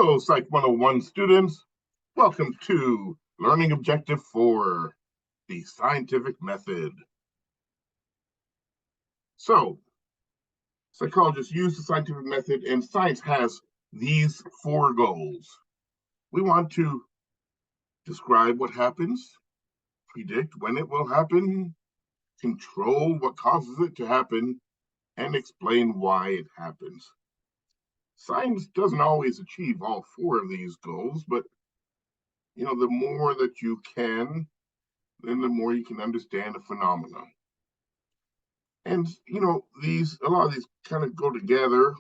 Hello, Psych 101 students. Welcome to Learning Objective 4, the scientific method. So, psychologists use the scientific method, and science has these 4 goals. We want to describe what happens, predict when it will happen, control what causes it to happen, and explain why it happens. Science doesn't always achieve all 4 of these goals, but the more that you can, then the more you can understand a phenomenon. And a lot of these kind of go together.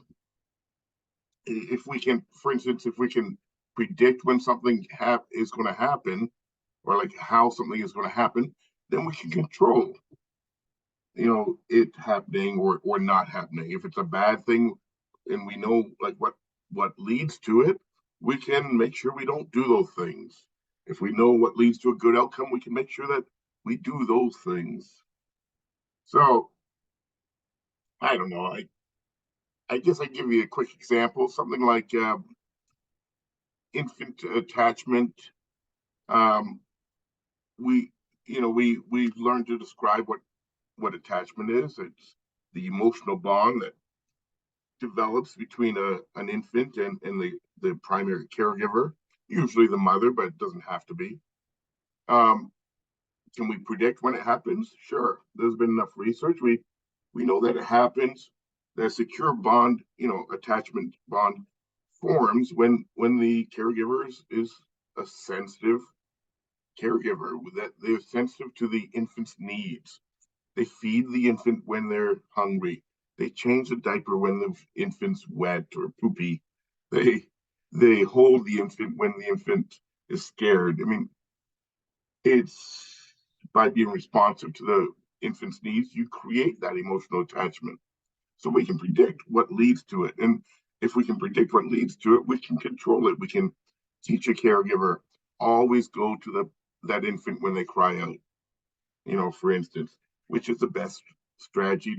If we can, for instance, if we can predict when something is going to happen, or like how something is going to happen, then we can control, it happening or not happening. If it's a bad thing, and we know like what leads to it, we can make sure we don't do those things. If we know what leads to a good outcome, we can make sure that we do those things. So I don't know. I guess I give you a quick example, something like infant attachment. Um, we, we've learned to describe what attachment is. It's the emotional bond that develops between an infant and the primary caregiver, usually the mother, but it doesn't have to be. Um, can we predict when it happens? Sure. There's been enough research. We know that it happens. The secure bond, attachment bond forms when the caregiver is a sensitive caregiver, that they're sensitive to the infant's needs. They feed the infant when they're hungry. They change the diaper when the infant's wet or poopy. They they hold the infant when the infant is scared. I mean, it's by being responsive to the infant's needs, you create that emotional attachment. So we can predict what leads to it. And if we can predict what leads to it, we can control it. We can teach a caregiver, always go to that infant when they cry out, for instance, which is the best strategy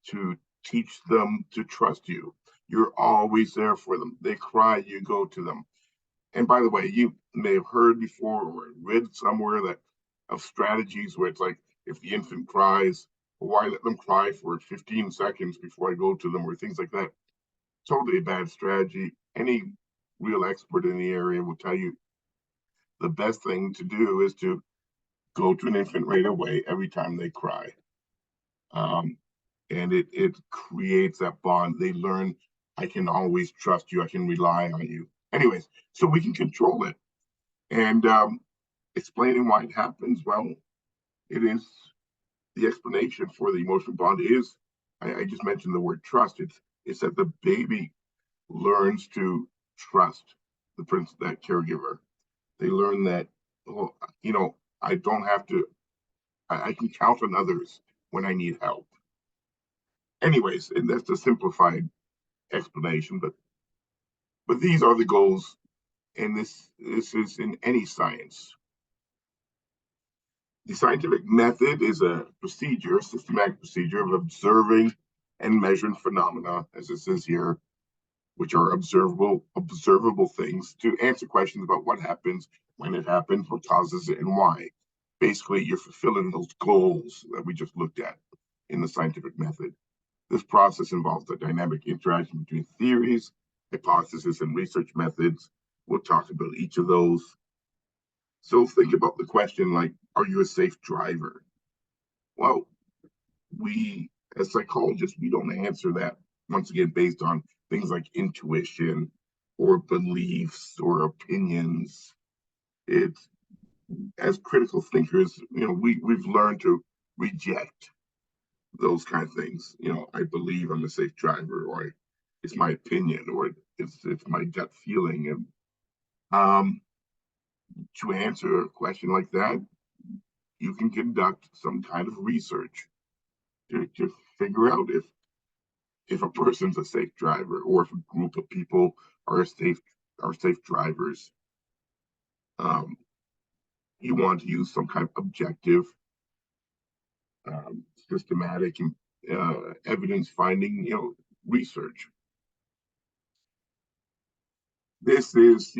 to teach them to trust you. You're always there for them. They cry, you go to them. And by the way, you may have heard before or read somewhere that of strategies where it's like, if the infant cries, why let them cry for 15 seconds before I go to them, or things like that. Totally a bad strategy. Any real expert in the area will tell you the best thing to do is to go to an infant right away every time they cry. Um, and it creates that bond. They learn, I can always trust you, I can rely on you. Anyways, so we can control it. And explaining why it happens, well, it is the explanation for the emotional bond is, I just mentioned the word trust. It's that the baby learns to trust that caregiver. They learn that, oh, I don't have to, I can count on others when I need help. Anyways, and that's a simplified explanation, but these are the goals, and this is in any science. The scientific method is a procedure, a systematic procedure of observing and measuring phenomena, as it says here, which are observable things, to answer questions about what happens, when it happens, what causes it, and why. Basically, you're fulfilling those goals that we just looked at in the scientific method. This process involves the dynamic interaction between theories, hypotheses, and research methods. We'll talk about each of those. So think about the question like, are you a safe driver? Well, we, as psychologists, we don't answer that, once again, based on things like intuition or beliefs or opinions. It's, as critical thinkers, we've learned to reject those kind of things. I believe I'm a safe driver, or it's my opinion, or it's my gut feeling. And to answer a question like that, you can conduct some kind of research to figure out if a person's a safe driver, or if a group of people are safe drivers. Um, you want to use some kind of objective, systematic, and evidence finding, research. This is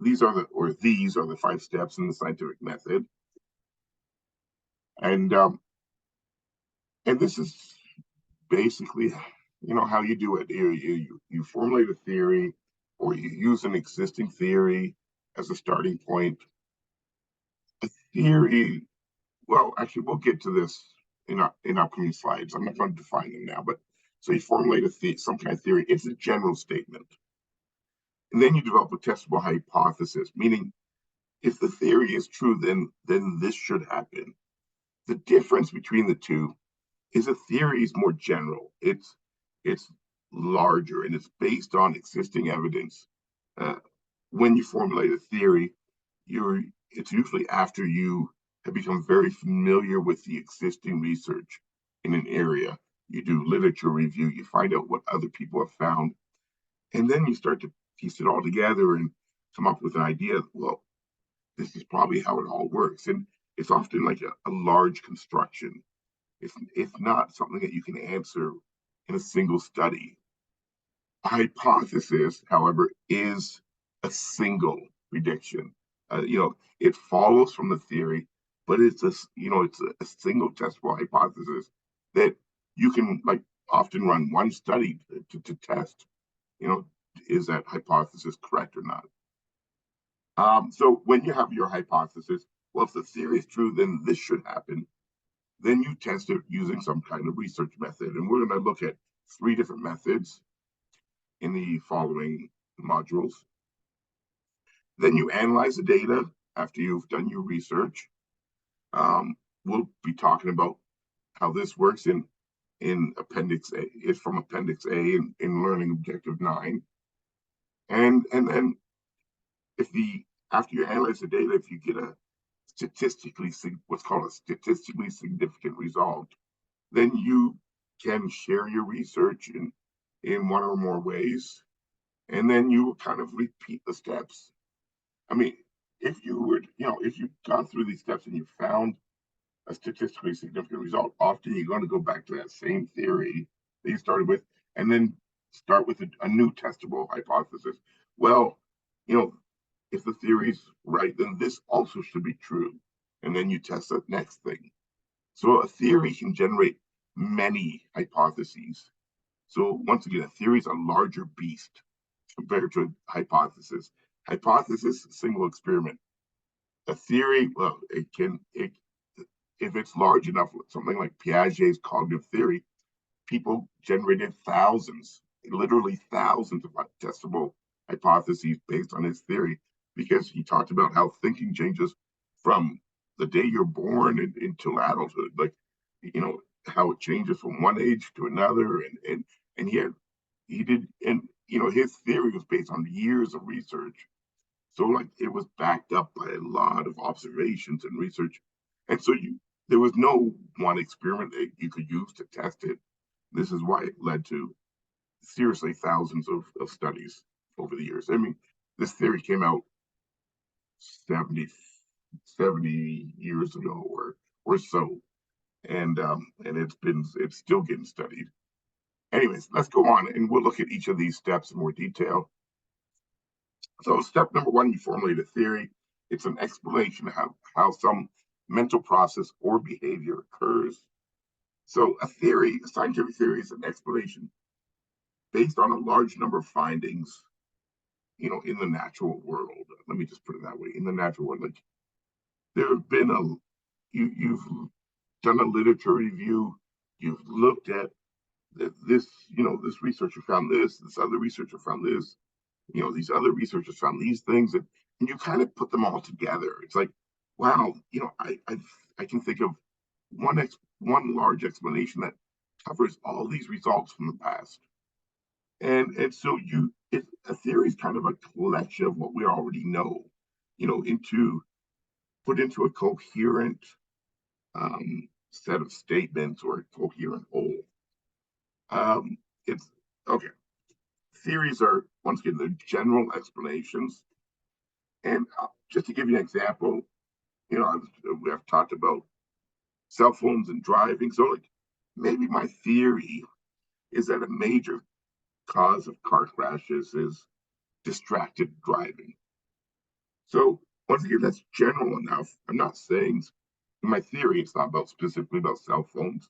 these are the 5 steps in the scientific method. And this is basically, how you do it. You formulate a theory, or you use an existing theory as a starting point. A theory, well, actually, we'll get to this in upcoming slides. I'm not going to define them now, but so you formulate some kind of theory. It's a general statement, and then you develop a testable hypothesis, meaning if the theory is true, then this should happen. The difference between the two is a theory is more general. It's larger and it's based on existing evidence. Uh, when you formulate a theory, it's usually after you have become very familiar with the existing research in an area. You do literature review, you find out what other people have found, and then you start to piece it all together and come up with an idea. Well, this is probably how it all works. And it's often like a large construction. It's not something that you can answer in a single study. A hypothesis, however, is a single prediction. It follows from the theory, but it's a single testable hypothesis that you can like often run one study to test. You know, is that hypothesis correct or not? So when you have your hypothesis, well, if the theory is true, then this should happen. Then you test it using some kind of research method. And we're going to look at 3 different methods in the following modules. Then you analyze the data after you've done your research. We'll be talking about how this works in Appendix A. It's from Appendix A in Learning Objective 9. And then after you analyze the data, if you get what's called a statistically significant result, then you can share your research in one or more ways, and then you kind of repeat the steps. I mean, if you've gone through these steps and you found a statistically significant result, often you're going to go back to that same theory that you started with, and then start with a new testable hypothesis. Well, if the theory's right, then this also should be true. And then you test that next thing. So a theory can generate many hypotheses. So once again, a theory is a larger beast compared to a hypothesis. Hypothesis, single experiment. A theory, well, if it's large enough, something like Piaget's cognitive theory, people generated thousands, literally thousands of testable hypotheses based on his theory, because he talked about how thinking changes from the day you're born until adulthood, like how it changes from one age to another, and he did, and his theory was based on years of research, so like it was backed up by a lot of observations and research, and so there was no one experiment that you could use to test it. This is why it led to seriously thousands of studies over the years. I mean, this theory came out 70 years ago or so, and it's still getting studied. Anyways, let's go on and we'll look at each of these steps in more detail. So step number 1, you formulate a theory. It's an explanation of how some mental process or behavior occurs. So a scientific theory is an explanation based on a large number of findings, in the natural world. Let me just put it that way. In the natural world, like there have been you've done a literature review, you've looked at this researcher found this other researcher found this, these other researchers found these things, and you kind of put them all together. It's like, wow, I can think of one large explanation that covers all these results from the past. And so a theory is kind of a collection of what we already know, put into a coherent set of statements or a coherent whole. It's okay. Theories are, once again, the general explanations. And just to give you an example, we have talked about cell phones and driving. So, like, maybe my theory is that a major cause of car crashes is distracted driving. So once again, that's general enough. I'm not saying in my theory it's not about specifically about cell phones.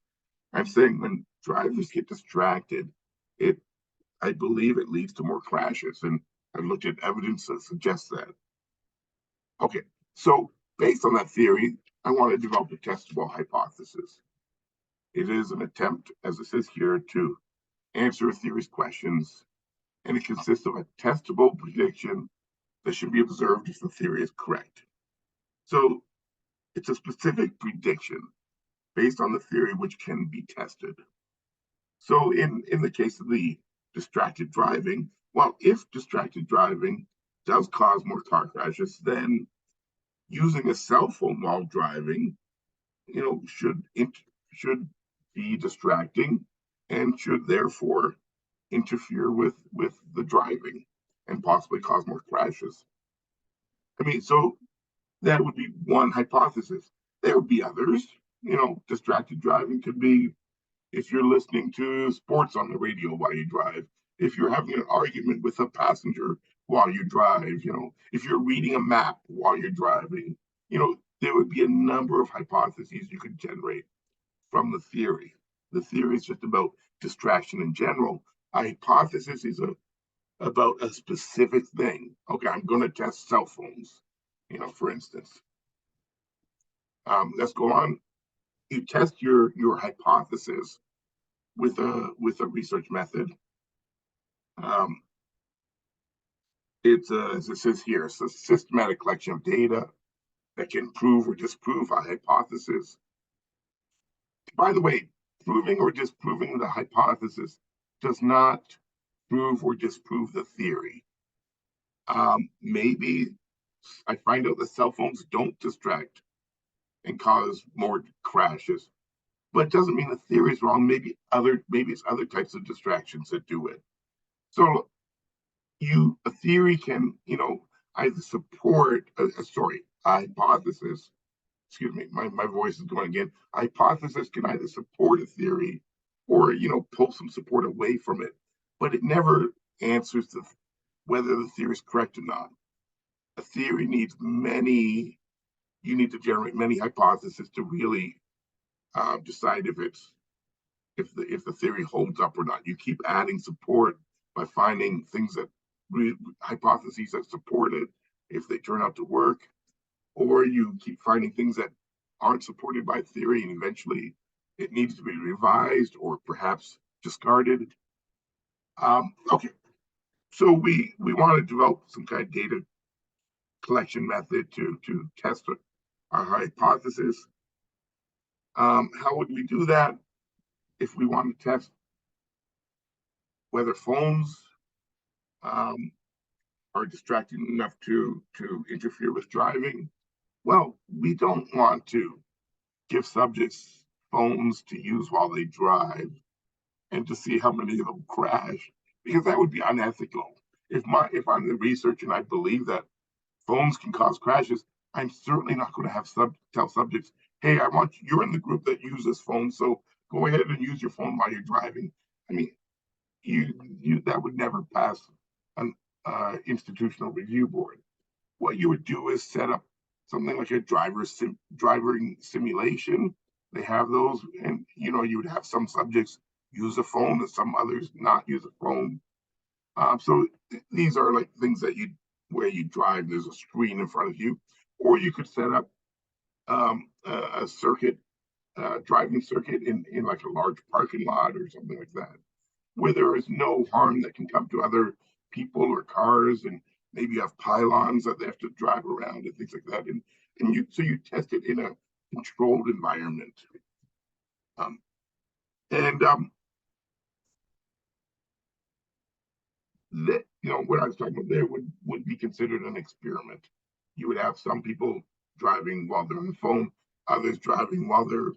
I'm saying when drivers get distracted, it I believe it leads to more crashes, and I've looked at evidence that suggests that. Okay, so based on that theory, I want to develop a testable hypothesis. It is an attempt, as it says here, to answer a theory's questions, and it consists of a testable prediction that should be observed if the theory is correct. So it's a specific prediction based on the theory which can be tested. So in the case of the distracted driving, well, if distracted driving does cause more car crashes, then using a cell phone while driving, should be distracting and should therefore interfere with the driving and possibly cause more crashes. I mean, so that would be one hypothesis. There would be others. Distracted driving could be if you're listening to sports on the radio while you drive, if you're having an argument with a passenger while you drive, if you're reading a map while you're driving, there would be a number of hypotheses you could generate from the theory. The theory is just about distraction in general. A hypothesis is about a specific thing. Okay, I'm going to test cell phones, for instance. Let's go on. You test your hypothesis with a research method. It's as it says here, it's a systematic collection of data that can prove or disprove a hypothesis. By the way, proving or disproving the hypothesis does not prove or disprove the theory. Maybe I find out that cell phones don't distract and cause more crashes, but it doesn't mean the theory is wrong. Maybe it's other types of distractions that do it. So a theory can, either support a hypothesis. Excuse me, my voice is going again. A hypothesis can either support a theory or, pull some support away from it, but it never answers whether the theory is correct or not. A theory needs you need to generate many hypotheses to really decide if the theory holds up or not. You keep adding support by finding things that hypotheses that support it if they turn out to work, or you keep finding things that aren't supported by theory and eventually it needs to be revised or perhaps discarded. Okay, so we want to develop some kind of data collection method to test our hypothesis. How would we do that? If we want to test whether phones are distracting enough to interfere with driving, well, we don't want to give subjects phones to use while they drive and to see how many of them crash, because that would be unethical. If I'm the researcher and I believe that phones can cause crashes, I'm certainly not going to have tell subjects, hey, you're in the group that uses phones, so go ahead and use your phone while you're driving. I mean, that would never pass an institutional review board. What you would do is set up something like a driving simulation. They have those, and you would have some subjects use a phone and some others not use a phone. So these are like things that where you drive, there's a screen in front of you, or you could set up a circuit, driving circuit in like a large parking lot or something like that, where there is no harm that can come to other people or cars, and maybe you have pylons that they have to drive around and things like that, and you test it in a controlled environment. And that, what I was talking about there would be considered an experiment. You would have some people driving while they're on the phone, others driving while they're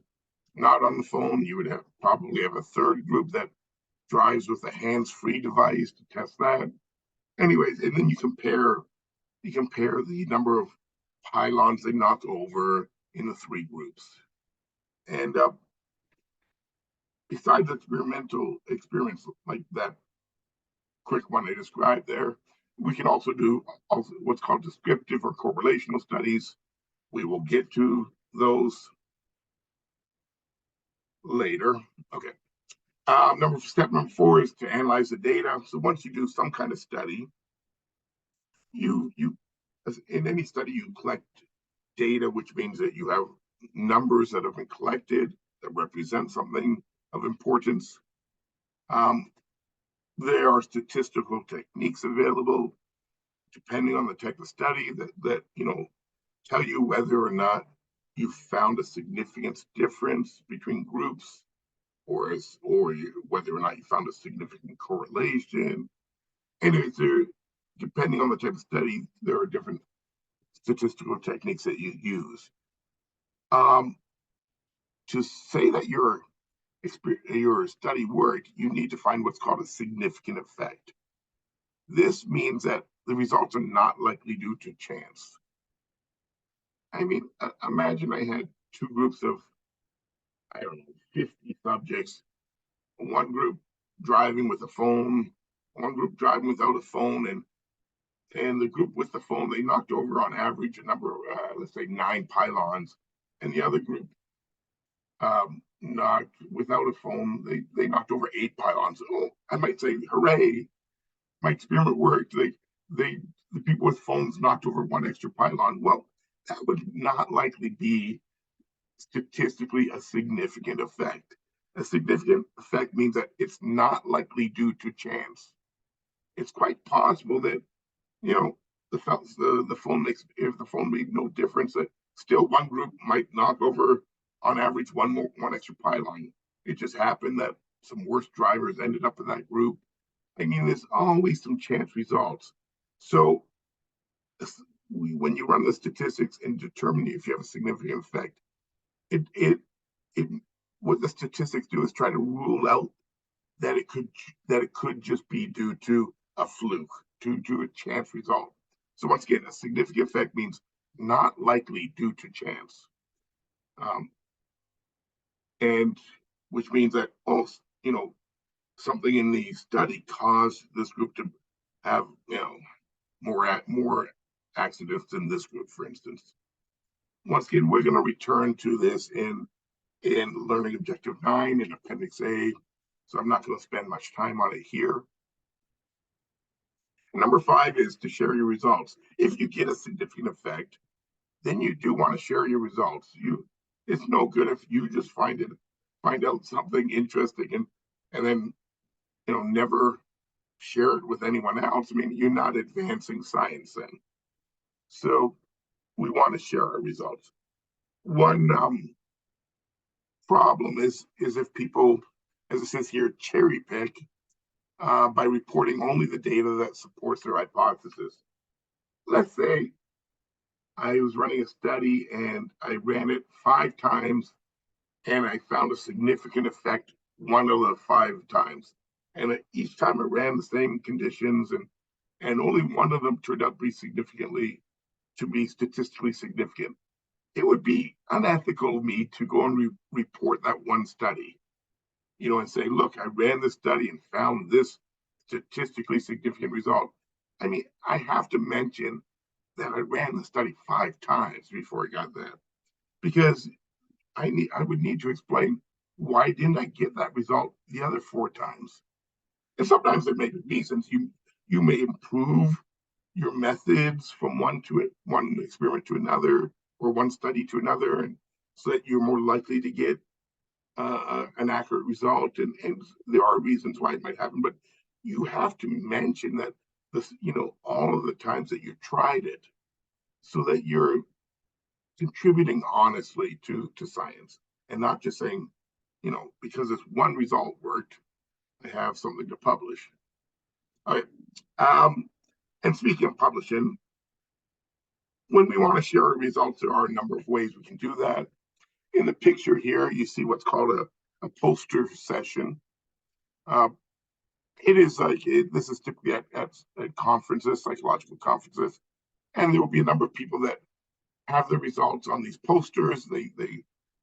not on the phone. You would probably have a third group that drives with a hands-free device to test that. Anyways, and then you compare the number of pylons they knock over in the three groups. And besides experimental experiments like that quick one I described there, We can also do what's called descriptive or correlational studies. We will get to those later. Okay. Step number 4 is to analyze the data. So once you do some kind of study, you in any study you collect data, which means that you have numbers that have been collected that represent something of importance. There are statistical techniques available depending on the type of study that tell you whether or not you found a significant difference between groups, or whether or not you found a significant correlation. Anyways, depending on the type of study, there are different statistical techniques that you use. To say that your study worked, you need to find what's called a significant effect. This means that the results are not likely due to chance. I mean, imagine I had two groups of, I don't know, 50 subjects. One group driving with a phone, one group driving without a phone, and the group with the phone, they knocked over on average a number of, let's say 9 pylons, and the other group knocked without a phone, they knocked over 8 pylons. Oh, I might say, hooray, my experiment worked. The people with phones knocked over 1 extra pylon. Well, that would not likely be statistically a significant effect. A significant effect means that it's not likely due to chance. It's quite possible that, the phone makes, if the phone made no difference, that still one group might knock over on average one extra pylon. It just happened that some worse drivers ended up in that group. I mean, there's always some chance results. So when you run the statistics and determine if you have a significant effect, what the statistics do is try to rule out that it could just be due to a fluke, to a chance result. So once again, a significant effect means not likely due to chance, and which means that something in the study caused this group to have more accidents than this group, for instance. Once again, we're going to return to this in Learning Objective 9 in Appendix A, so I'm not going to spend much time on it here. Number 5 is to share your results. If you get a significant effect, then you do want to share your results. It's no good if you just find out something interesting and then never share it with anyone else. I mean, you're not advancing science then. So we want to share our results. One problem is if people, as it says here, cherry pick by reporting only the data that supports their hypothesis. Let's say I was running a study and I ran it 5 times and I found a significant effect 1 of the 5 times. And each time I ran the same conditions and only one of them turned out to be statistically significant. It would be unethical of me to go and report that one study, and say, look, I ran this study and found this statistically significant result. I mean, I have to mention that I ran the study 5 times before I got that, because I would need to explain why didn't I get that result the other 4 times. And sometimes there may be reasons. You may improve your methods from one experiment to another, or one study to another, and so that you're more likely to get an accurate result. And there are reasons why it might happen, but you have to mention that all of the times that you tried it, so that you're contributing honestly to science, and not just saying, because this one result worked, I have something to publish. All right. And speaking of publishing, when we want to share our results, there are a number of ways we can do that. In the picture here, you see what's called a poster session. This is typically at conferences, psychological conferences, and there will be a number of people that have the results on these posters. They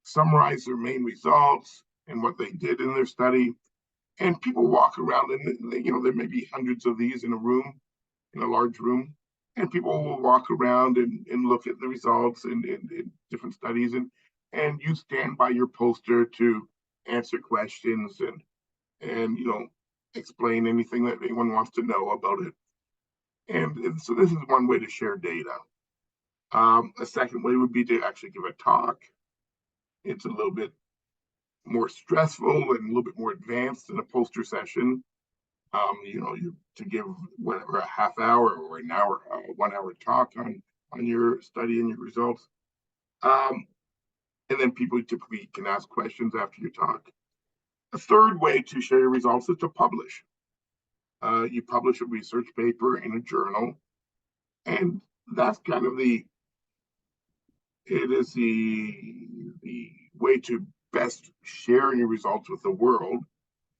summarize their main results and what they did in their study. And people walk around, and there may be hundreds of these in a room, in a large room, and people will walk around and look at the results in different studies, and you stand by your poster to answer questions and explain anything that anyone wants to know about it. And so this is one way to share data. A second way would be to actually give a talk. It's a little bit more stressful and a little bit more advanced than a poster session. You to give whatever a half hour or an hour, 1 hour talk on your study and your results. And then people typically can ask questions after your talk. A third way to share your results is to publish. You publish a research paper in a journal, and that's kind of the way to best share your results with the world,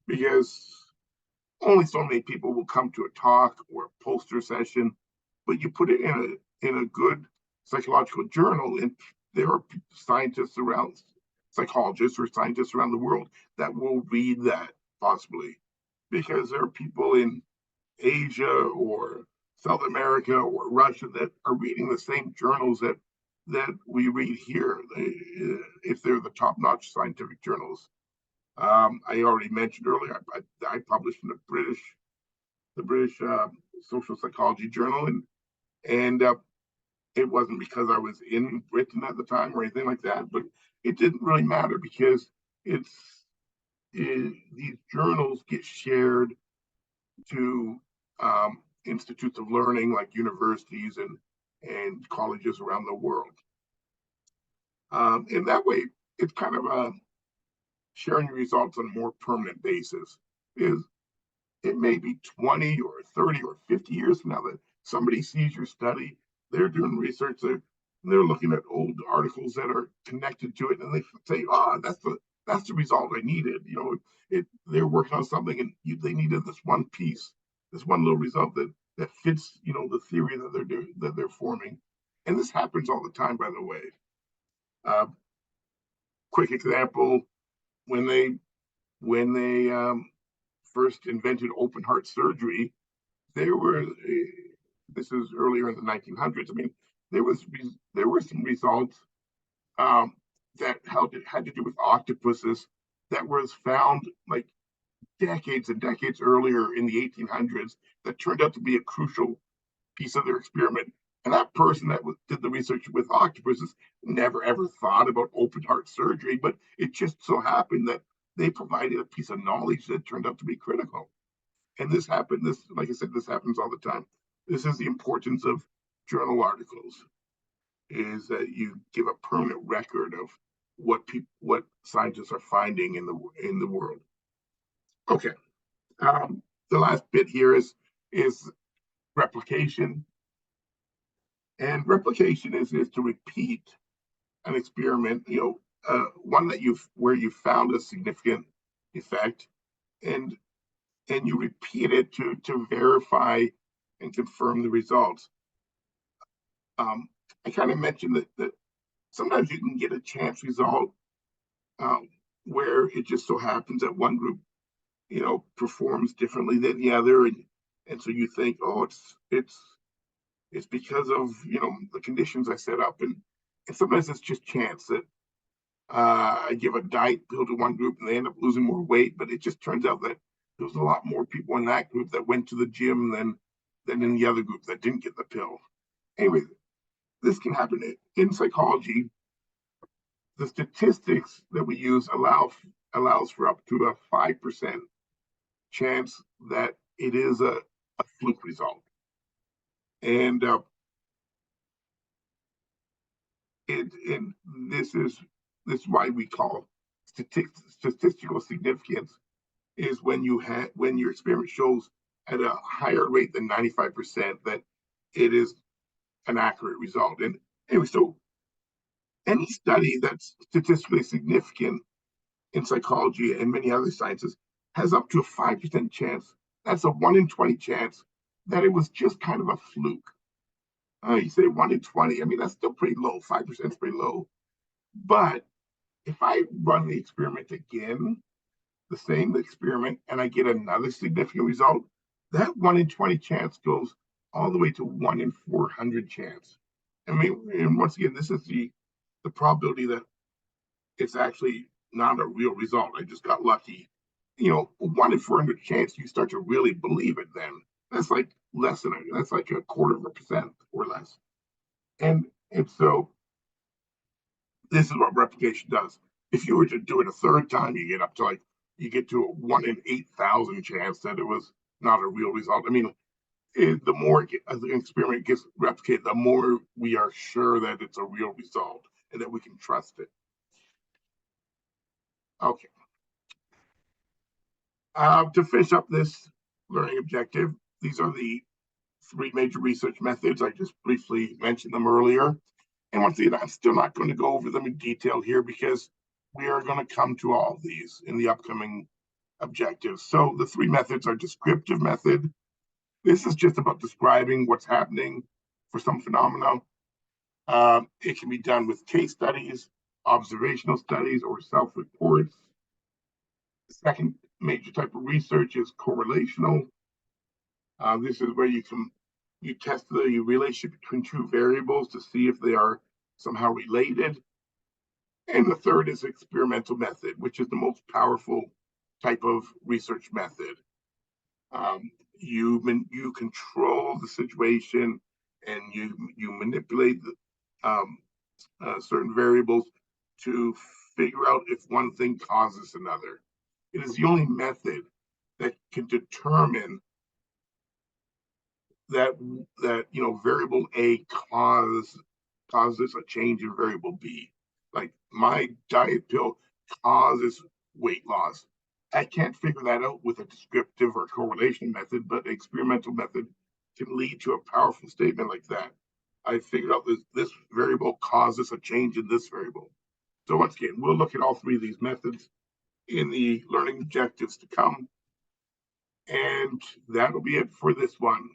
because only so many people will come to a talk or a poster session, but you put it in a good psychological journal, and there are psychologists or scientists around the world that will read that, possibly, because there are people in Asia or South America or Russia that are reading the same journals that we read here, if they're the top-notch scientific journals. I already mentioned earlier, I published in the British Social Psychology Journal, and it wasn't because I was in Britain at the time or anything like that, but it didn't really matter, because these journals get shared to institutes of learning like universities and colleges around the world. In that way, it's kind of sharing results on a more permanent basis. It may be 20 or 30 or 50 years from now that somebody sees your study, they're doing research, they're looking at old articles that are connected to it, and they say, that's the result I needed. They're working on something, and they needed this one piece, this one little result that fits, the theory that they're forming. And this happens all the time, by the way. Quick example: when they first invented open heart surgery, this is earlier in the 1900s. I mean, there were some results that had to do with octopuses that was found like decades and decades earlier in the 1800s, that turned out to be a crucial piece of their experiment. And that person that did the research with octopuses never ever thought about open heart surgery, but it just so happened that they provided a piece of knowledge that turned out to be critical. And like I said, this happens all the time. This is the importance of journal articles, is that you give a permanent record of what scientists are finding in the world. Okay, the last bit here is replication, and replication is to repeat an experiment, one where you found a significant effect, and you repeat it to verify and confirm the results. I kind of mentioned that sometimes you can get a chance result, where it just so happens that one group, performs differently than the other, and so you think, oh, it's because of the conditions I set up, and sometimes it's just chance that I give a diet pill to one group and they end up losing more weight, but it just turns out that there was a lot more people in that group that went to the gym than in the other group that didn't get the pill. Anyway, this can happen in psychology. The statistics that we use allows for up to a 5% chance that it is a fluke result. And this is why we call statistical significance, is when your experiment shows at a higher rate than 95% that it is an accurate result. And anyway, so any study that's statistically significant in psychology and many other sciences has up to a 5% chance. That's a 1 in 20 chance that it was just kind of a fluke. You say 1 in 20, I mean, that's still pretty low. 5% is pretty low. But if I run the experiment again, the same experiment, and I get another significant result, that 1 in 20 chance goes all the way to 1 in 400 chance. I mean, and once again, this is the probability that it's actually not a real result. I just got lucky. 1 in 400 chance, you start to really believe it then. That's like that's like a quarter of a percent or less. And so this is what replication does. If you were to do it a third time, you get up to you get to a 1 in 8,000 chance that it was not a real result. I mean, the more the experiment gets replicated, the more we are sure that it's a real result and that we can trust it. Okay. To finish up this learning objective, these are the 3 major research methods. I just briefly mentioned them earlier. And once again, I'm still not going to go over them in detail here because we are going to come to all of these in the upcoming objectives. So the 3 methods are descriptive method. This is just about describing what's happening for some phenomena. It can be done with case studies, observational studies, or self-reports. The second major type of research is correlational. This is where you test the relationship between 2 variables to see if they are somehow related. And the third is experimental method, which is the most powerful type of research method. You control the situation and you manipulate certain variables to figure out if one thing causes another. It is the only method that can determine that variable A causes a change in variable B. Like my diet pill causes weight loss. I can't figure that out with a descriptive or correlation method, but experimental method can lead to a powerful statement like that. I figured out this variable causes a change in this variable. So once again, we'll look at all 3 of these methods in the learning objectives to come. And that'll be it for this one.